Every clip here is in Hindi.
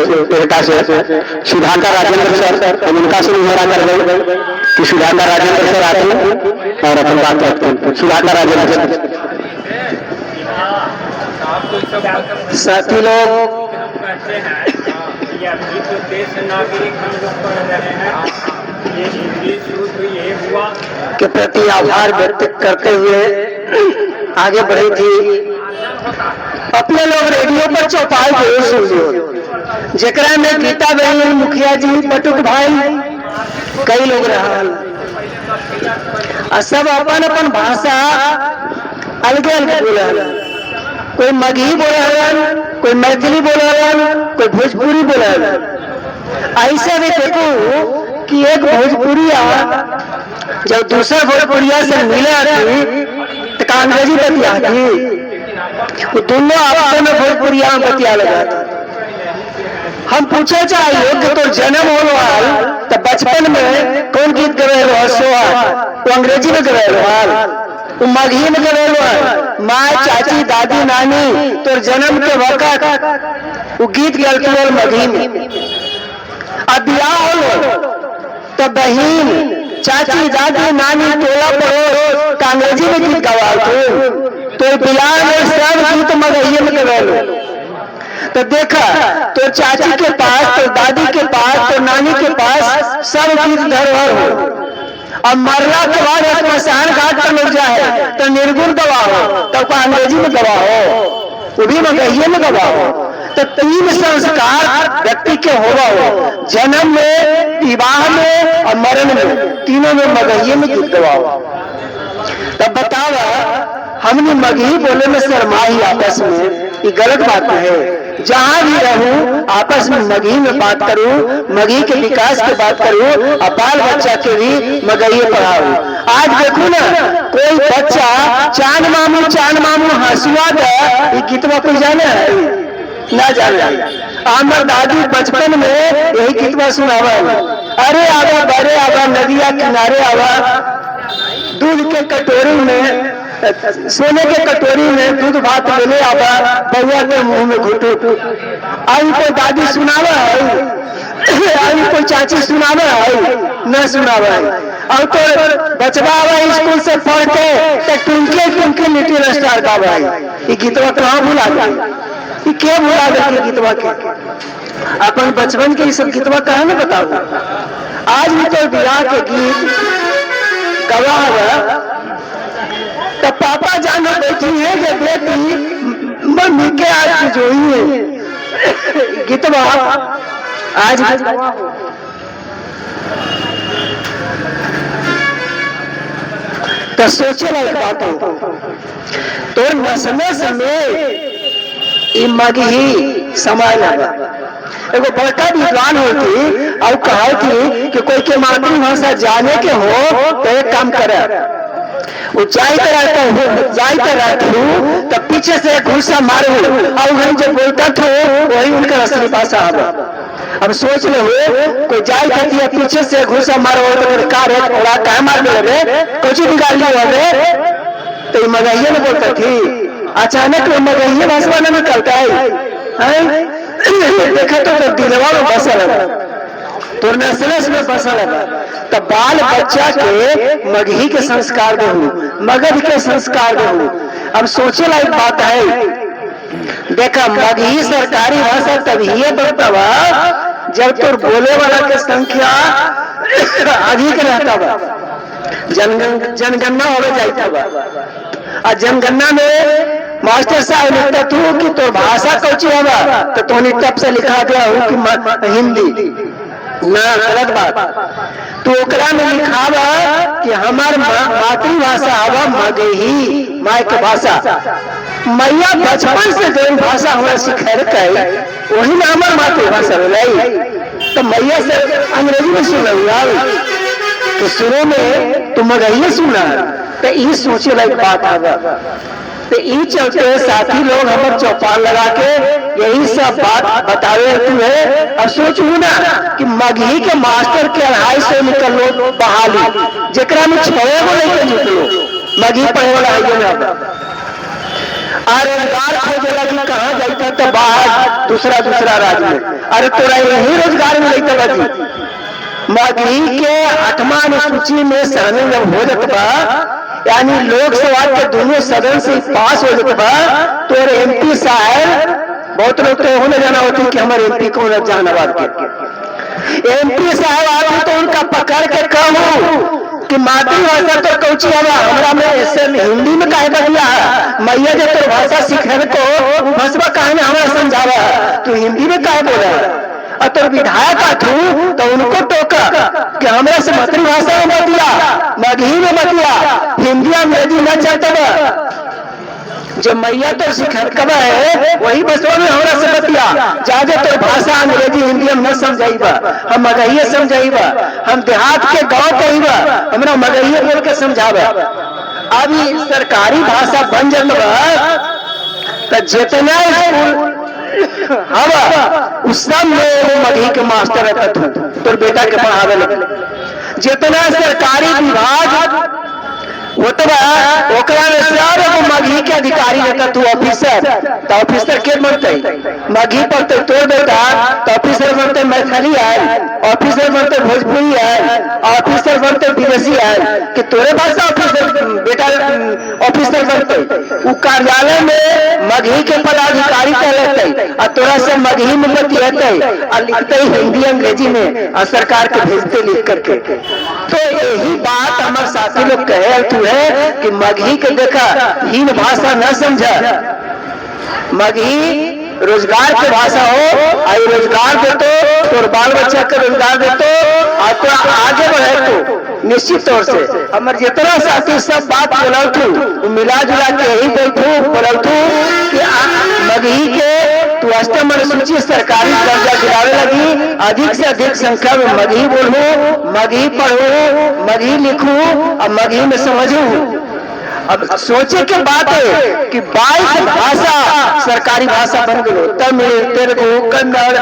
एकता से सुधाकर राजेंद्र सर, हम उनका से निहरा कर गए कि सुधाकर राजेंद्र सर आते हैं और अपन बात करते हैं। सुधाकर राजेंद्र सर। साथी लोग, देश नागरिक हम लोग पढ़ रहे हैं, ये हिंदी सूत्र ये हुआ के प्रति आभार व्यक्त करते हुए आगे बढ़ी थी। अपने लोग रेडियो पर चौपाल जरूर सुनियो, जेकरा में गीता बहन, मुखिया जी, बटुक भाई, कई लोग रहल और सब अपन अपन भाषा अलगे अलगे बोले। कोई मगही बोले, कोई मैथिली बोले, कोई भोजपुरी बोले। ऐसा भी देखो कि एक भोजपुरिया जब दूसरा भोजपुरिया से मिले तो अंग्रेजी बतियाती, वो दोनों आपस में भोजपुरिया में बतिया लगा। हम पूछे चाहिए कि तो जन्म होल तो बचपन में कौन गीत गवे सोहा, वो अंग्रेजी में गवे वो मगही में गवे माँ, चाची, दादी, नानी, तो जन्म के वक्त वो गीत गलती मगही में। अब ब्याह हो तो बहन, चाची, दादी, नानी, टोला पड़ोस अंग्रेजी में गीत गवाते, तो बिहार में सब गीत मगही में गवे। तो देखा तो चाची के पास, तो दादी के पास, तो नानी के पास सब गीत धरोहर हो। अब मरला के बाद स्मशान घाट पर लोग जाए तो निर्गुण गवाहो, तो अंग्रेजी में गवाहो, वो भी मगही में गवाहो। तो तीन संस्कार व्यक्ति के हो, जन्म में, विवाह में और मरण में, तीनों में मगही में गीत गवाओ। तब बतावा हमने मगही बोले में शर्माई आपस में, ये गलत बात है। जहां भी रहूं आपस में मगही में बात करूं, मगही के विकास की बात करूं और बाल बच्चा के भी मगही पढ़ाऊं। आज देखो ना, कोई बच्चा चांद मामू हंसुआ दे, ये गीतवा कोई जाने है ना जाने। हमार दादी बचपन में यही गीतवा सुनावा, अरे आवा बड़े आवा नदिया किनारे आवा, दूध के कटोरी में, सोने के कटोरी में दूध भात लेने आवा, बउआ के मुंह में घुटू। आई कोई दादी सुनावा है, आई कोई चाची सुनावा है, न सुनावा है। और तो बचवा आवा स्कूल से पढ़ के तो टुनके टुनके लिटिल स्टार का भाई, ये गीतवा कहाँ भुला गई, ये क्या भुला गई गीतवा के? अपन बचपन के ये सब गीतवा कहा न बताओ। आज भी तो बिहार के गीत गवाह तो पापा जाना बैठी है कि बेटी मम्मी के आज जोई है गीतवा आज तो सोचे वाली बात हो। तो समय समय मगही समय लगा। एगो बड़का विद्वान होती और कहा थी कि कोई के मातृभाषा जाने के हो तो एक काम करे, वो जाते रहते तो पीछे से घुसा मारू और हम जब बोलता थे वही उनका असली भाषा आवा। अब सोच लो कोई जाए कहती है पीछे से घुसा मारो तो कार थोड़ा क्या मार दे कुछ बिगाड़ लिया, तो मगही में बोलता थी। अचानक वो मगही भाषा में निकलता है, देखा तो दिलवा में बसा लगा, तो नस्लस में बसा लगा। तब बाल बच्चा के मगही के संस्कार दे, मगध के संस्कार दे। अब सोचे लायक बात है, देखा मगही सरकारी भाषा तभी बढ़ता जब तो बोले वाला के संख्या अधिक रहता बा, जनगणना हो जाता बा। और जनगणना में मास्टर साहब लिखता तू कि तो भाषा कौची होगा, तो तोनी टप से लिखा गया हो कि हिंदी ना, गलत बात। तो ओकरा में लिखा बा कि हमार मातृभाषा हवा मगही, माय के भाषा। मैया बचपन से जो भाषा हमारे सिखैर के वही ना हमार मातृभाषा रही। तो मैया से अंग्रेजी में सुना तो शुरू में तो मगही सुना, तो ये सोचे लायक बात है। तो ये चलते साथी लोग हमारे चौपाल लगा के यही सब बात बतावे है। अब सोच लू ना कि मगही के मास्टर के 250 निकल लो बहाली, जेकरा में 6 गो लेके निकलो मगही पढ़े वाला है। और रोजगार खोजे लगी कहाँ जाता तो बाहर दूसरा राज्य में। अरे तोरा यही रोजगार मिलता बाजी मगही के 8वां अनुसूची में शामिल जब हो जाता बा, यानी लोकसभा के दोनों सदन से पास हो जाता बा, तो MP साहब बहुत लोग तो होने जाना होती कि हमारे MP कौन है जहानाबाद के MP साहब आते तो उनका पकड़ के कहूँ कि मातृभाषा तो कौची हवा हमरा में ऐसे हिंदी में काहे बदला मैया जो तो भाषा सीखने को भसवा काहे में हमारा समझावा तू हिंदी में काहे बोला। और तो विधायक आठू तो उनको टोका कि हमरा से मातृभाषा में बतिया, मगही में बतिया, हिंदी अंग्रेजी न चलता जो मैया तो सिखर कबा है वही बसवा में हमरा से बतिया जाजे तो भाषा अंग्रेजी हिंदी हम न समझाइबा, हम मगहिये समझाइबा, हम देहात के गांव कहिबा हमरा मगहिये बोल के समझावा। अभी सरकारी भाषा बन जाता तो जितना स्कूल हवा उस सब में मगही के मास्टर रहता तो बेटा के पढ़ावे लगे। जितना सरकारी विभाग होता ओकरा में सब मगही के अधिकारी रहता तू ऑफिसर तो ऑफिसर के बनते मगही पढ़ते तोड़ बेटा तो ऑफिसर बनते मैथिली है, ऑफिसर बनते भोजपुरी है, ऑफिसर बनते विदेशी है कि तोरे भाषा ऑफिसर बेटा ऑफिसर बनते। वो कार्यालय में मगही के पदाधिकारी कहते और तोरा से मगही में बतियाते और लिखते हिंदी अंग्रेजी में और सरकार के भेजते लिख करके। तो यही बात हमारे साथी लोग कहे तू है कि मगही के देखा हीन भाषा न समझा, मगही रोजगार के भाषा हो आई रोजगार दे तो बाल बच्चा के रोजगार दे तो आपको आगे बढ़े तो निश्चित तौर से हमारे जितना साथी सब बात बोला तू मिला जुला के यही बोला तू कि मगही के तू अष्टम अनुसूची सरकारी दर्जा दिलावे लगी, अधिक से अधिक संख्या में मगही बोलूं, मगही पढ़ूं, मगही लिखूं और मगही में समझूं। अब सोचे के बात है कि 22 भाषा सरकारी भाषा बन गई, तमिल, तेलुगु, कन्नड़,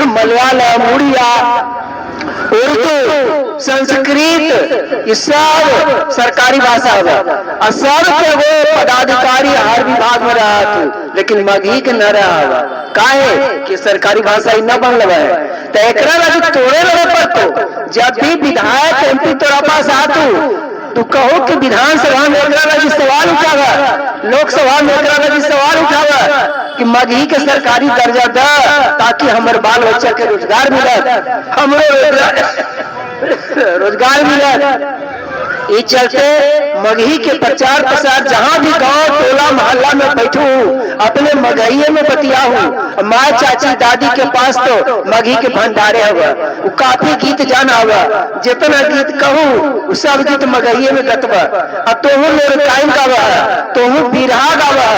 मलयालम, उड़िया, उर्दू, संस्कृत ये सब सरकारी भाषा है और सब के वो पदाधिकारी हर विभाग में रहा था लेकिन मगही के न रहा हुआ काहे कि सरकारी भाषा ही न बन लगा है। तो एकरा लगी तोड़े लगे पड़तो जब भी विधायक MP तोरा पास आतू तू कहो कि विधानसभा में एकरा लगी सवाल उठावा, लोकसभा में एकरा लगी सवाल उठावा कि मगही के सरकारी दर्जा द ताकि हमारे बाल बच्चा के रोजगार मिले, हमरो रोजगार मिले। ये चलते मगही के प्रचार प्रसार जहाँ भी गांव टोला मोहल्ला में बैठू अपने मगहिये में बतिया हूँ। माँ चाची दादी के पास तो मगही के भंडारे हुआ, वो काफी गीत जाना हुआ, जितना गीत कहूँ सब गीत मगहिये में गतवा। अब तो हूँ लोरकाइन गावा, तो हूँ बिरहा गावा,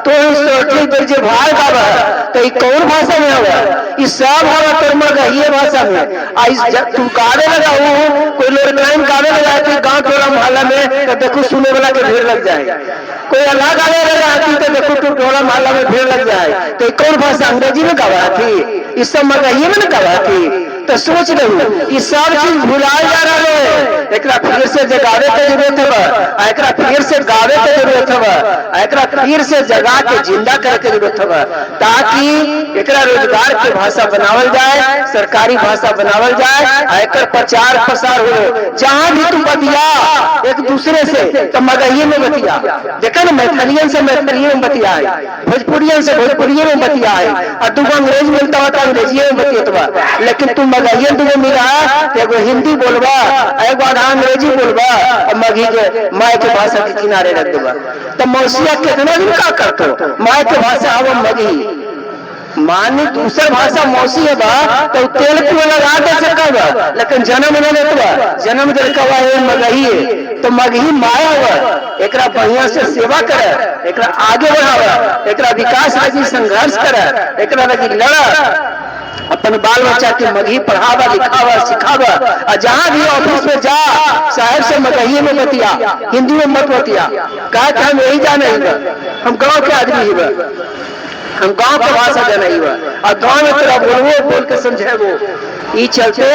तो हूँ सोटी बिरजे भाई गावा, तो ये कौन भाषा में हुआ? ये सब हवा तो मगहिये भाषा में। तू गावे लगा हूँ कोई लोरकाइन गावे लगा तो गाँव टोला मोहल्ला में तो देखो सुने वाला के भीड़ लग जाए, कोई अलग गावे लगा तो देखो तो टोला मोहल्ला में भीड़ लग जाए। तो कौन भाषा अंग्रेजी में गवा थी, इस सब मगहिये में गवा थी। तो सोच रही ये सब चीज भुलाए जा रहा है, एक फिर से जगावे के जरूरत है, एक फिर से गावे के जरूरत है, एक फिर से जगा के जिंदा करे के जरूरत है ताकि एक रोजगार के भाषा बनावल जाए, सरकारी भाषा बनावल जाए, एक प्रचार प्रसार हो। जहाँ भी तू बतिया एक दूसरे से तो मगहिये में बतिया, देखा ना मैथिलियन से मैथिली में बतिया है, भोजपुरियन से भोजपुरी में बतिया है और तुम अंग्रेज मिलता हुआ तो अंग्रेजी में बतियतवा, लेकिन तुम मगहियन तुम्हें मिला एगो हिंदी बोलबा एगो आधा अंग्रेजी बोलबा और मगही के माय के भाषा के किनारे रख देबा। तो मौसिया कितना दिन का करतो माय के भाषा अब मगही मानी दूसर भाषा मौसी है बा तो तेल को लगा दे सकबा, लेकिन जन्म न लेतवा, जन्म दे कवा है मगही है तो मगही माया हुआ, एकरा बढ़िया से सेवा करे, एकरा आगे बढ़ावा, एकरा विकास लगी संघर्ष करे, एकरा लगी लड़ा, अपन बाल बच्चा के मगही पढ़ावा लिखावा सिखावा। और जहाँ भी ऑफिस में जा साहब से मगही में बतिया, हिंदी में मत बतिया, कहा हम यही जाने हम गाँव के आदमी ही हम गांव के भाषा जाना ही और गांव में तेरा बोलवो बोल के समझे वो। ये चलते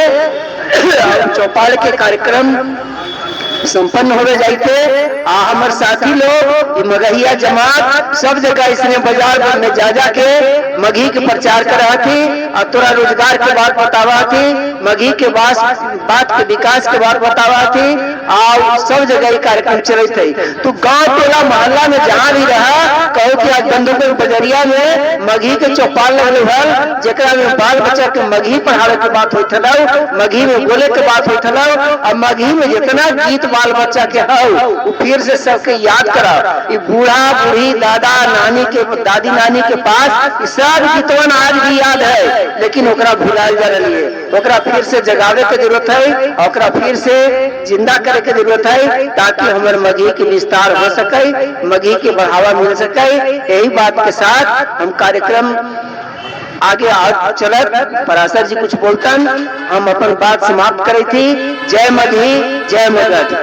चौपाल के कार्यक्रम संपन्न होवे जाते आ हमर साथी लोग ई मगहिया जमात सब जगह इसने बाजार में जा के मघी के प्रचार करा थी और तोरा रोजगार के बात बतावा थी, मघी के बात के विकास के बात बतावा थी और सब जगह कार्यक्रम चलते थे। तो गांव टोला मोहल्ला में जहाँ भी रहा कहो कि आज बंदूक बजरिया में मघी के चौपाल लगल हल, जेकरा में बाल बच्चा के मघी पढ़ावे के बात होत हलो, मघी में बोले के बात होत हलो और मघी में जितना गीत बाल बच्चा के हो फिर से सबके याद करा। ये बूढ़ा बूढ़ी दादा नानी के दादी नानी के पास सब गीतवन आज भी याद है, लेकिन ओकरा भुलाल जा रही है। ओकरा फिर से जगावे के जरूरत है, ओकरा फिर से जिंदा करे के जरूरत है ताकि हमारे मघी के विस्तार हो सके, मघी के बढ़ावा मिल सके। यही बात के साथ हम कार्यक्रम आगे चलत पराशर जी कुछ बोलतन, हम अपन बात समाप्त करे थी। जय मघी जय मगध।